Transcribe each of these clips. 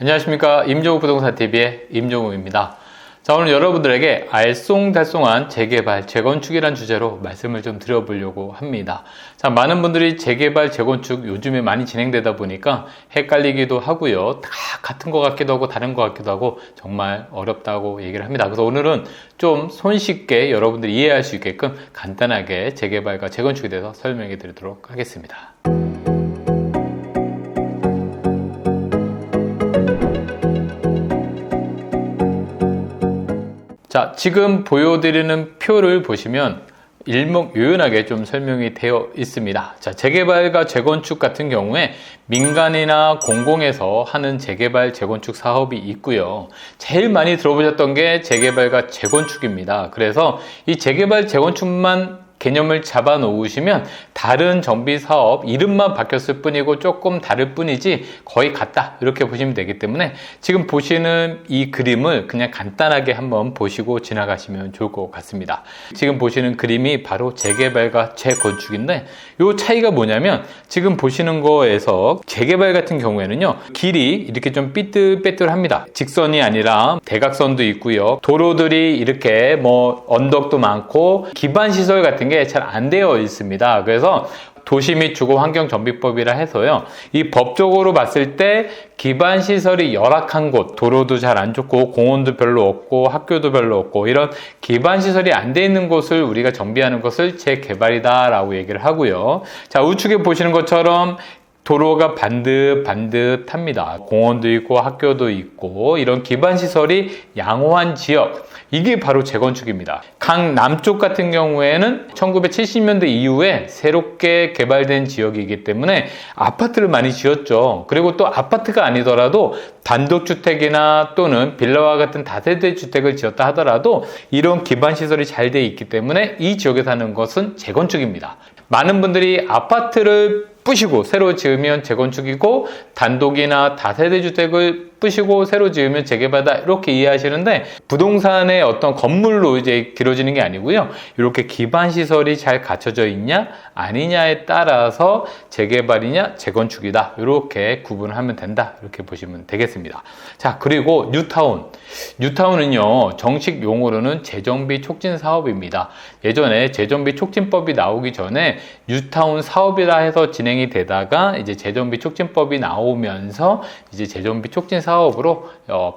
안녕하십니까. 임종욱 부동산TV의 임종욱입니다. 자, 오늘 여러분들에게 알쏭달쏭한 재개발, 재건축이란 주제로 말씀을 좀 드려보려고 합니다. 자, 많은 분들이 재개발, 재건축 요즘에 많이 진행되다 보니까 헷갈리기도 하고요. 다 같은 것 같기도 하고 다른 것 같기도 하고 정말 어렵다고 얘기를 합니다. 그래서 오늘은 좀 손쉽게 여러분들이 이해할 수 있게끔 간단하게 재개발과 재건축에 대해서 설명해 드리도록 하겠습니다. 자, 지금 보여드리는 표를 보시면 일목요연하게 좀 설명이 되어 있습니다. 자, 재개발과 재건축 같은 경우에 민간이나 공공에서 하는 재개발, 재건축 사업이 있고요. 제일 많이 들어보셨던 게 재개발과 재건축입니다. 그래서 이 재개발, 재건축만 개념을 잡아 놓으시면 다른 정비 사업 이름만 바뀌었을 뿐이고 조금 다를 뿐이지 거의 같다 이렇게 보시면 되기 때문에 지금 보시는 이 그림을 그냥 간단하게 한번 보시고 지나가시면 좋을 것 같습니다. 지금 보시는 그림이 바로 재개발과 재건축인데 이 차이가 뭐냐면 지금 보시는 거에서 재개발 같은 경우에는요, 길이 이렇게 좀 삐뚤빼뚤합니다. 직선이 아니라 대각선도 있고요, 도로들이 이렇게 뭐 언덕도 많고 기반 시설 같은 게 잘 안 되어 있습니다. 그래서 도시 및 주거환경정비법이라 해서요, 이 법적으로 봤을 때 기반 시설이 열악한 곳, 도로도 잘 안 좋고 공원도 별로 없고 학교도 별로 없고 이런 기반 시설이 안 돼 있는 곳을 우리가 정비하는 것을 재개발이다 라고 얘기를 하고요. 자, 우측에 보시는 것처럼 도로가 반듯합니다. 공원도 있고 학교도 있고 이런 기반 시설이 양호한 지역, 이게 바로 재건축입니다. 강남쪽 같은 경우에는 1970년대 이후에 새롭게 개발된 지역이기 때문에 아파트를 많이 지었죠. 그리고 또 아파트가 아니더라도 단독주택이나 또는 빌라와 같은 다세대 주택을 지었다 하더라도 이런 기반 시설이 잘 돼 있기 때문에 이 지역에 사는 것은 재건축입니다. 많은 분들이 아파트를 부시고 새로 지으면 재건축이고 단독이나 다세대 주택을 부시고 새로 지으면 재개발이다 이렇게 이해하시는데, 부동산의 어떤 건물로 이제 길어지는 게 아니고요, 이렇게 기반 시설이 잘 갖춰져 있냐 아니냐에 따라서 재개발이냐 재건축이다 이렇게 구분을 하면 된다 이렇게 보시면 되겠습니다. 자, 그리고 뉴타운은요 정식 용어로는 재정비 촉진 사업입니다. 예전에 재정비 촉진법이 나오기 전에 뉴타운 사업이라 해서 진행이 되다가 이제 재정비 촉진법이 나오면서 이제 재정비 촉진 사업으로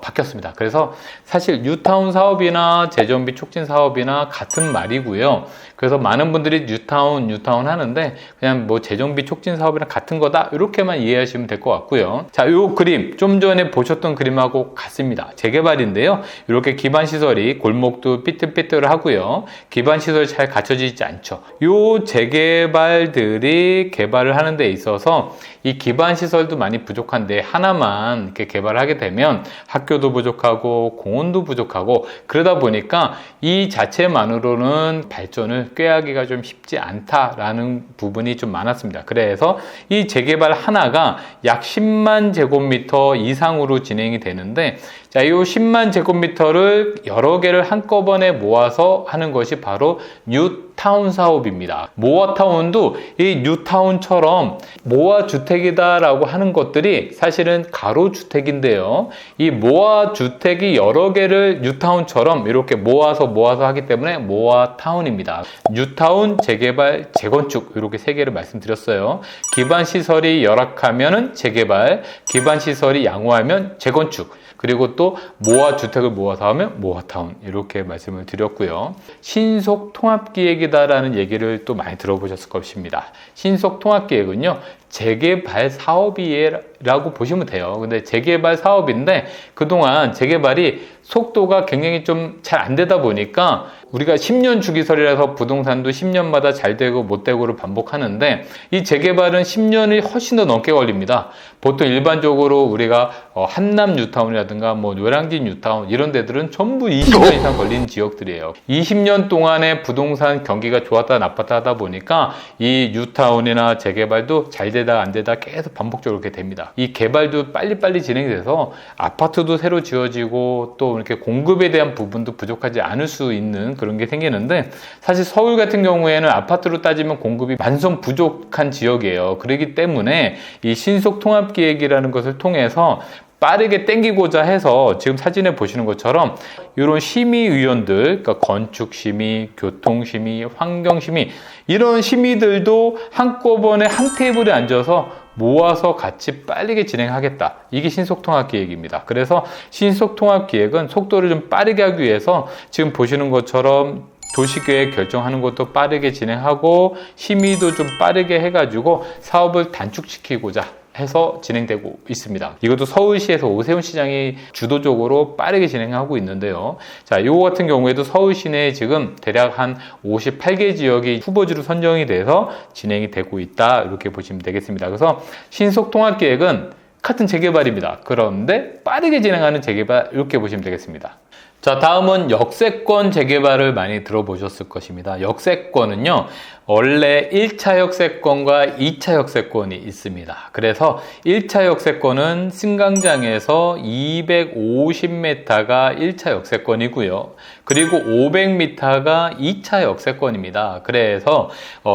바뀌었습니다. 그래서 사실 뉴타운 사업이나 재정비 촉진 사업이나 같은 말이고요. 그래서 많은 분들이 뉴타운 하는데 그냥 뭐 재정비 촉진 사업이랑 같은 거다 이렇게만 이해하시면 될 것 같고요. 자, 요 그림 좀 전에 보셨던 그림하고 같습니다. 재개발인데요, 이렇게 기반 시설이 골목도 삐뚤삐뚤하고요, 기반 시설이 잘 갖춰지지 않죠. 요 재개발들이 개발을 하는 데 있어서 이 기반 시설도 많이 부족한데 하나만 이렇게 개발을 하게 되면 학교도 부족하고 공원도 부족하고 그러다 보니까 이 자체만으로는 발전을 꾀하기가 좀 쉽지 않다라는 부분이 좀 많았습니다. 그래서 이 재개발 하나가 약 10만 제곱미터 이상으로 진행이 되는데, 자, 이 10만 제곱미터를 여러 개를 한꺼번에 모아서 하는 것이 바로 뉴타운 사업입니다. 모아타운도 이 뉴타운처럼 모아주택이다라고 하는 것들이 사실은 가로주택인데요, 이 모아주택이 여러 개를 뉴타운처럼 이렇게 모아서 하기 때문에 모아타운입니다. 뉴타운, 재개발, 재건축 이렇게 세 개를 말씀드렸어요. 기반 시설이 열악하면 재개발, 기반 시설이 양호하면 재건축, 그리고 또 모아주택을 모아서 하면 모아타운 이렇게 말씀을 드렸고요. 신속통합기획이다라는 얘기를 또 많이 들어보셨을 것입니다. 신속통합기획은요 재개발 사업이라고 보시면 돼요. 근데 재개발 사업인데 그동안 재개발이 속도가 굉장히 좀 잘 안 되다 보니까 우리가 10년 주기설이라서 부동산도 10년마다 잘 되고 못 되고를 반복하는데, 이 재개발은 10년이 훨씬 더 넘게 걸립니다. 보통 일반적으로 우리가 한남 뉴타운이라든가 뭐 노량진 뉴타운 이런 데들은 전부 20년 이상 걸리는 지역들이에요. 20년 동안에 부동산 경기가 좋았다 나빴다 하다 보니까 이 뉴타운이나 재개발도 잘 되다 안 되다 계속 반복적으로 그렇게 됩니다. 이 개발도 빨리빨리 진행돼서 아파트도 새로 지어지고 또 이렇게 공급에 대한 부분도 부족하지 않을 수 있는 그런 게 생기는데, 사실 서울 같은 경우에는 아파트로 따지면 공급이 완전 부족한 지역이에요. 그렇기 때문에 이 신속통합기획이라는 것을 통해서 빠르게 땡기고자 해서 지금 사진에 보시는 것처럼 이런 심의위원들, 그러니까 건축심의, 교통심의, 환경심의, 이런 심의들도 한꺼번에 한 테이블에 앉아서 모아서 같이 빠르게 진행하겠다. 이게 신속통합기획입니다. 그래서 신속통합기획은 속도를 좀 빠르게 하기 위해서 지금 보시는 것처럼 도시계획 결정하는 것도 빠르게 진행하고 심의도 좀 빠르게 해가지고 사업을 단축시키고자 해서 진행되고 있습니다. 이것도 서울시에서 오세훈 시장이 주도적으로 빠르게 진행하고 있는데요. 자, 이거 같은 경우에도 서울시 내에 지금 대략 한 58개 지역이 후보지로 선정이 돼서 진행이 되고 있다. 이렇게 보시면 되겠습니다. 그래서 신속통합계획은 같은 재개발입니다. 그런데 빠르게 진행하는 재개발, 이렇게 보시면 되겠습니다. 자, 다음은 역세권 재개발을 많이 들어보셨을 것입니다. 역세권은요, 원래 1차 역세권과 2차 역세권이 있습니다. 그래서 1차 역세권은 승강장에서 250m가 1차 역세권이고요. 그리고 500m가 2차 역세권입니다. 그래서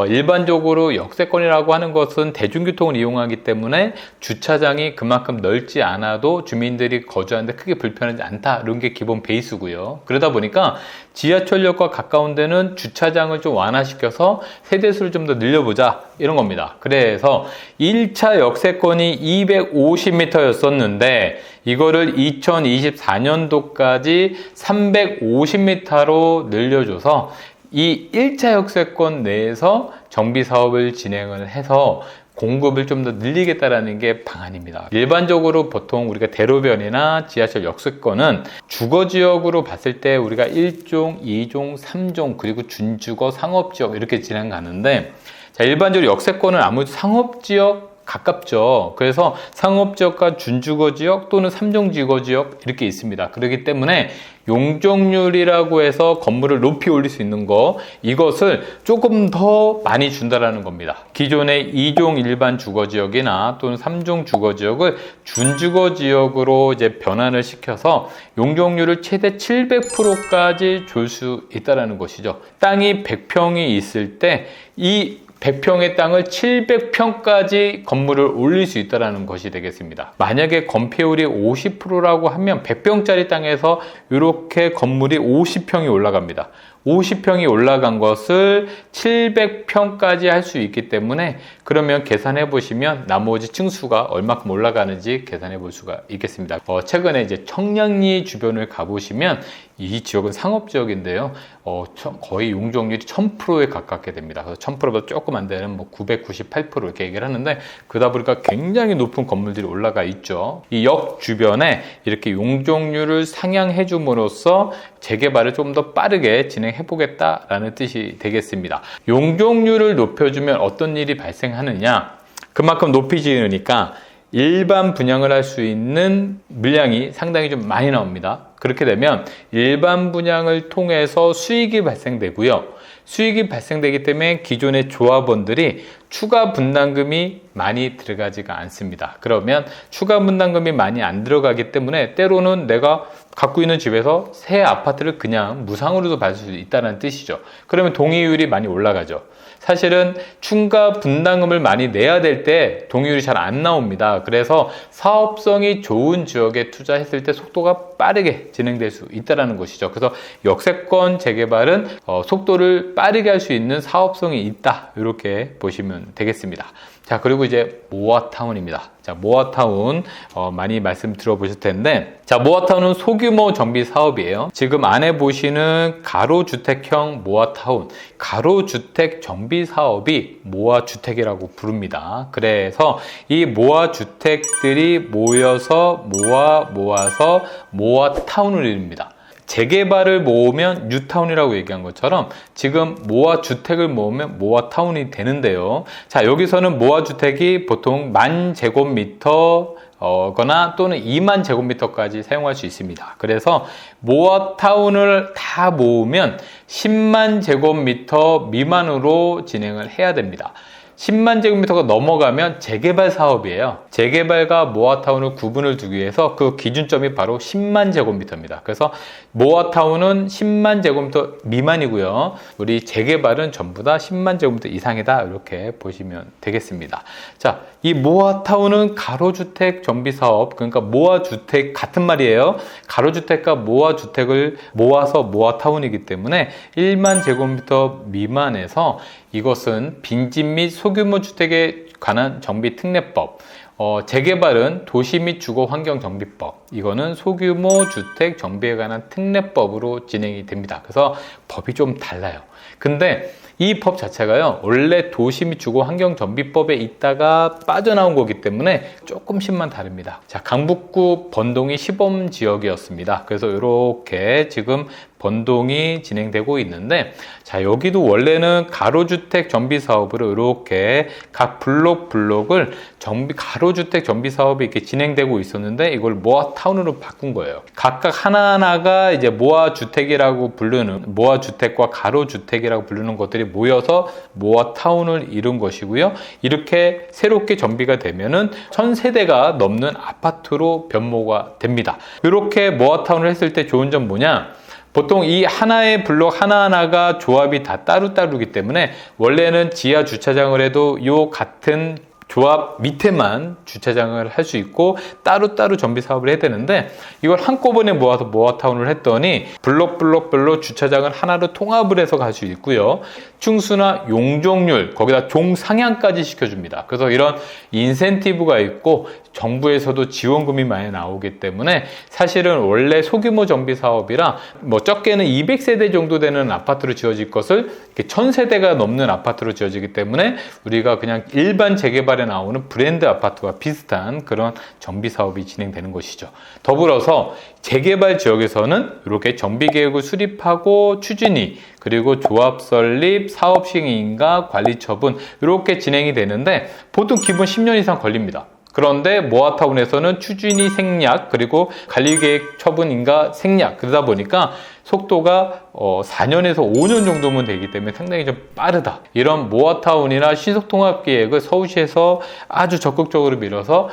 일반적으로 역세권이라고 하는 것은 대중교통을 이용하기 때문에 주차장이 그만큼 넓지 않아도 주민들이 거주하는데 크게 불편하지 않다. 이런 게 기본 베이스고요. 그러다 보니까 지하철역과 가까운 데는 주차장을 좀 완화시켜서 세대수를 좀 더 늘려보자, 이런 겁니다. 그래서 1차 역세권이 250m였었는데 이거를 2024년도까지 350m로 늘려줘서 이 1차 역세권 내에서 정비사업을 진행을 해서 공급을 좀 더 늘리겠다라는 게 방안입니다. 일반적으로 보통 우리가 대로변이나 지하철 역세권은 주거지역으로 봤을 때 우리가 1종, 2종, 3종, 그리고 준주거, 상업지역 이렇게 진행하는데, 자, 일반적으로 역세권은 아무래도 상업지역 가깝죠. 그래서 상업지역과 준주거지역 또는 3종 주거지역 이렇게 있습니다. 그렇기 때문에 용적률이라고 해서 건물을 높이 올릴 수 있는 거, 이것을 조금 더 많이 준다라는 겁니다. 기존의 2종 일반 주거지역이나 또는 3종 주거지역을 준주거지역으로 이제 변환을 시켜서 용적률을 최대 700%까지 줄 수 있다라는 것이죠. 땅이 100평이 있을 때 이 100평의 땅을 700평까지 건물을 올릴 수 있다는 것이 되겠습니다. 만약에 건폐율이 50%라고 하면 100평짜리 땅에서 이렇게 건물이 50평이 올라갑니다. 50평이 올라간 것을 700평까지 할 수 있기 때문에, 그러면 계산해 보시면 나머지 층수가 얼마큼 올라가는지 계산해 볼 수가 있겠습니다. 최근에 이제 청량리 주변을 가보시면 이 지역은 상업지역인데요. 거의 용적률이 1000%에 가깝게 됩니다. 그래서 1000%보다 조금 안 되는 998% 이렇게 얘기를 하는데, 그러다 보니까 굉장히 높은 건물들이 올라가 있죠. 이 역 주변에 이렇게 용적률을 상향해 줌으로써 재개발을 좀 더 빠르게 진행해 보겠다라는 뜻이 되겠습니다. 용적률을 높여주면 어떤 일이 발생하느냐? 그만큼 높이 지으니까 일반 분양을 할 수 있는 물량이 상당히 좀 많이 나옵니다. 그렇게 되면 일반 분양을 통해서 수익이 발생되고요. 수익이 발생되기 때문에 기존의 조합원들이 추가 분담금이 많이 들어가지가 않습니다. 그러면 추가 분담금이 많이 안 들어가기 때문에 때로는 내가 갖고 있는 집에서 새 아파트를 그냥 무상으로도 받을 수 있다는 뜻이죠. 그러면 동의율이 많이 올라가죠. 사실은 추가 분담금을 많이 내야 될 때 동의율이 잘 안 나옵니다. 그래서 사업성이 좋은 지역에 투자했을 때 속도가 빠르게 진행될 수 있다는 것이죠. 그래서 역세권 재개발은 속도를 빠르게 할 수 있는 사업성이 있다, 이렇게 보시면 되겠습니다. 자, 그리고 이제 모아타운입니다. 자, 모아타운 많이 말씀 들어보실 텐데, 자, 모아타운은 소규모 정비 사업이에요. 지금 안에 보시는 가로주택형 모아타운, 가로주택 정비 사업이 모아주택이라고 부릅니다. 그래서 이 모아주택들이 모여서 모아서 모아타운을 이룹니다. 재개발을 모으면 뉴타운이라고 얘기한 것처럼 지금 모아주택을 모으면 모아타운이 되는데요. 자, 여기서는 모아주택이 보통 10,000제곱미터 거나 또는 2만 제곱미터까지 사용할 수 있습니다. 그래서 모아타운을 다 모으면 10만 제곱미터 미만으로 진행을 해야 됩니다. 10만 제곱미터가 넘어가면 재개발 사업이에요. 재개발과 모아타운을 구분을 두기 위해서 그 기준점이 바로 10만 제곱미터입니다. 그래서 모아타운은 10만 제곱미터 미만이고요. 우리 재개발은 전부 다 10만 제곱미터 이상이다. 이렇게 보시면 되겠습니다. 자, 이 모아타운은 가로주택 정비사업, 그러니까 모아주택 같은 말이에요. 가로주택과 모아주택을 모아서 모아타운이기 때문에 1만 제곱미터 미만에서 이것은 빈집 및 소규모 주택에 관한 정비특례법, 재개발은 도시 및 주거환경정비법, 이거는 소규모 주택 정비에 관한 특례법으로 진행이 됩니다. 그래서 법이 좀 달라요. 근데 이 법 자체가요, 원래 도시 및 주거환경정비법에 있다가 빠져나온 거기 때문에 조금씩만 다릅니다. 자, 강북구 번동이 시범 지역이었습니다. 그래서 이렇게 지금 번동이 진행되고 있는데, 자, 여기도 원래는 가로주택 정비 사업으로 이렇게 각 블록을 가로주택 정비 사업이 이렇게 진행되고 있었는데, 이걸 모아타운으로 바꾼 거예요. 각각 하나하나가 이제 모아주택이라고 부르는, 모아주택과 가로주택이라고 부르는 것들이 모여서 모아타운을 이룬 것이고요. 이렇게 새롭게 정비가 되면은 1000세대가 넘는 아파트로 변모가 됩니다. 이렇게 모아타운을 했을 때 좋은 점 뭐냐? 보통 이 하나의 블록 하나하나가 조합이 다 따로따로기 때문에 원래는 지하 주차장을 해도 요 같은 조합 밑에만 주차장을 할 수 있고 따로따로 정비 사업을 해야 되는데, 이걸 한꺼번에 모아서 모아타운을 했더니 블록별로 주차장을 하나로 통합을 해서 갈 수 있고요. 층수나 용적률, 거기다 종상향까지 시켜줍니다. 그래서 이런 인센티브가 있고 정부에서도 지원금이 많이 나오기 때문에 사실은 원래 소규모 정비 사업이라 뭐 적게는 200세대 정도 되는 아파트로 지어질 것을 1000세대가 넘는 아파트로 지어지기 때문에 우리가 그냥 일반 재개발에 나오는 브랜드 아파트와 비슷한 그런 정비 사업이 진행되는 것이죠. 더불어서 재개발 지역에서는 이렇게 정비 계획을 수립하고 추진이, 그리고 조합 설립, 사업 시행인가, 관리 처분 이렇게 진행이 되는데 보통 기본 10년 이상 걸립니다. 그런데 모아타운에서는 추진이 생략, 그리고 관리계획 처분인가 생략, 그러다 보니까 속도가 4년에서 5년 정도면 되기 때문에 상당히 좀 빠르다. 이런 모아타운이나 신속통합계획을 서울시에서 아주 적극적으로 밀어서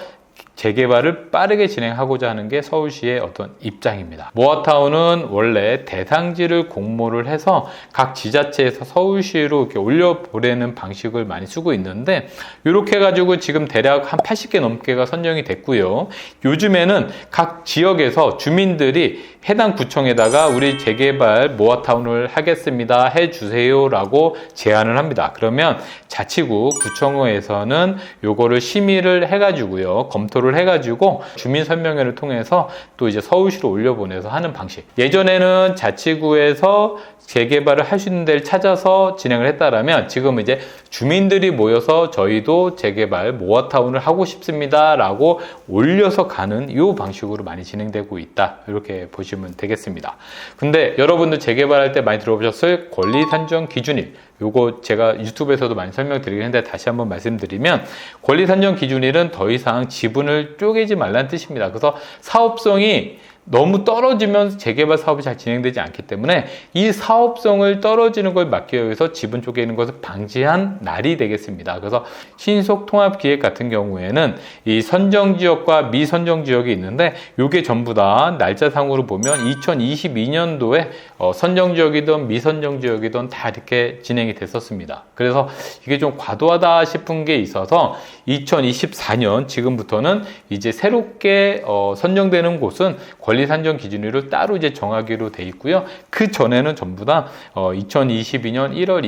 재개발을 빠르게 진행하고자 하는 게 서울시의 어떤 입장입니다. 모아타운은 원래 대상지를 공모를 해서 각 지자체에서 서울시로 이렇게 올려보내는 방식을 많이 쓰고 있는데, 이렇게 해가지고 지금 대략 한 80개 넘게가 선정이 됐고요. 요즘에는 각 지역에서 주민들이 해당 구청에다가 우리 재개발 모아타운을 하겠습니다, 해주세요 라고 제안을 합니다. 그러면 자치구 구청에서는 요거를 심의를 해가지고요, 검토를 해가지고 주민설명회를 통해서 또 이제 서울시로 올려보내서 하는 방식. 예전에는 자치구에서 재개발을 할 수 있는 데를 찾아서 진행을 했다라면, 지금 이제 주민들이 모여서 저희도 재개발 모아타운을 하고 싶습니다 라고 올려서 가는 이 방식으로 많이 진행되고 있다, 이렇게 보시면 되겠습니다. 근데 여러분들 재개발할 때 많이 들어보셨을 권리산정 기준일, 요거 제가 유튜브에서도 많이 설명드리긴 했는데 다시 한번 말씀드리면, 권리산정 기준일은 더 이상 지분을 쪼개지 말라는 뜻입니다. 그래서 사업성이 너무 떨어지면 재개발 사업이 잘 진행되지 않기 때문에 이 사업성을 떨어지는 걸 막기 위해서 지분 쪼개는 것을 방지한 날이 되겠습니다. 그래서 신속통합기획 같은 경우에는 이 선정지역과 미선정지역이 있는데, 이게 전부 다 날짜상으로 보면 2022년도에 선정지역이든 미선정지역이든 다 이렇게 진행이 됐었습니다. 그래서 이게 좀 과도하다 싶은 게 있어서 2024년 지금부터는 이제 새롭게 선정되는 곳은 권리산정 기준일을 따로 이제 정하기로 돼 있고요. 그 전에는 전부 다 2022년 1월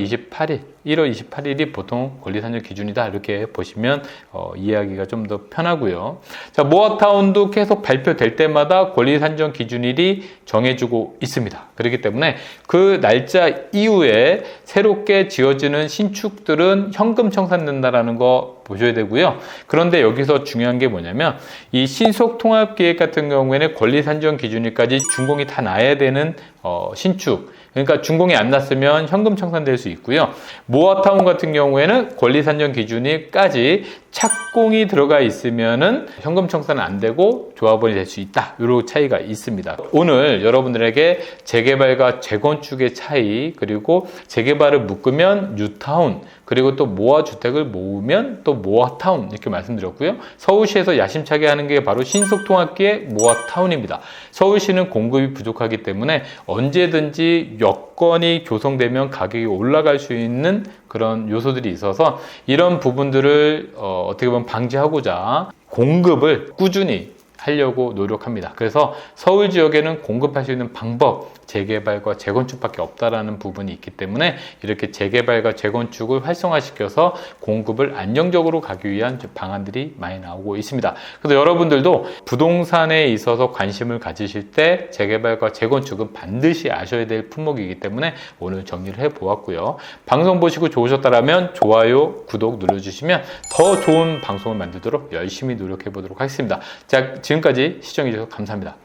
28일이 보통 권리산정 기준이다, 이렇게 보시면 이해하기가 좀 더 편하고요. 자, 모아타운도 계속 발표될 때마다 권리산정 기준일이 정해지고 있습니다. 그렇기 때문에 그 날짜 이후에 새롭게 지어지는 신축들은 현금 청산된다라는 거 보셔야 되고요. 그런데 여기서 중요한 게 뭐냐면, 이 신속통합기획 같은 경우에는 권리산정 기준일까지 준공이 다 나야 되는 신축, 그러니까 준공이 안 났으면 현금 청산될 수 있고요. 모아타운 같은 경우에는 권리산정 기준일까지 착공이 들어가 있으면은 현금 청산은 안 되고 조합원이 될 수 있다. 이런 차이가 있습니다. 오늘 여러분들에게 재개발과 재건축의 차이, 그리고 재개발을 묶으면 뉴타운, 그리고 또 모아주택을 모으면 또 모아타운, 이렇게 말씀드렸고요. 서울시에서 야심차게 하는 게 바로 신속통합기의 모아타운입니다. 서울시는 공급이 부족하기 때문에 언제든지 여건이 조성되면 가격이 올라갈 수 있는 그런 요소들이 있어서 이런 부분들을 어떻게 보면 방지하고자 공급을 꾸준히 하려고 노력합니다. 그래서 서울 지역에는 공급할 수 있는 방법, 재개발과 재건축밖에 없다라는 부분이 있기 때문에 이렇게 재개발과 재건축을 활성화시켜서 공급을 안정적으로 가기 위한 방안들이 많이 나오고 있습니다. 그래서 여러분들도 부동산에 있어서 관심을 가지실 때 재개발과 재건축은 반드시 아셔야 될 품목이기 때문에 오늘 정리를 해보았고요. 방송 보시고 좋으셨다면 좋아요, 구독 눌러주시면 더 좋은 방송을 만들도록 열심히 노력해 보도록 하겠습니다. 자, 지금까지 시청해 주셔서 감사합니다.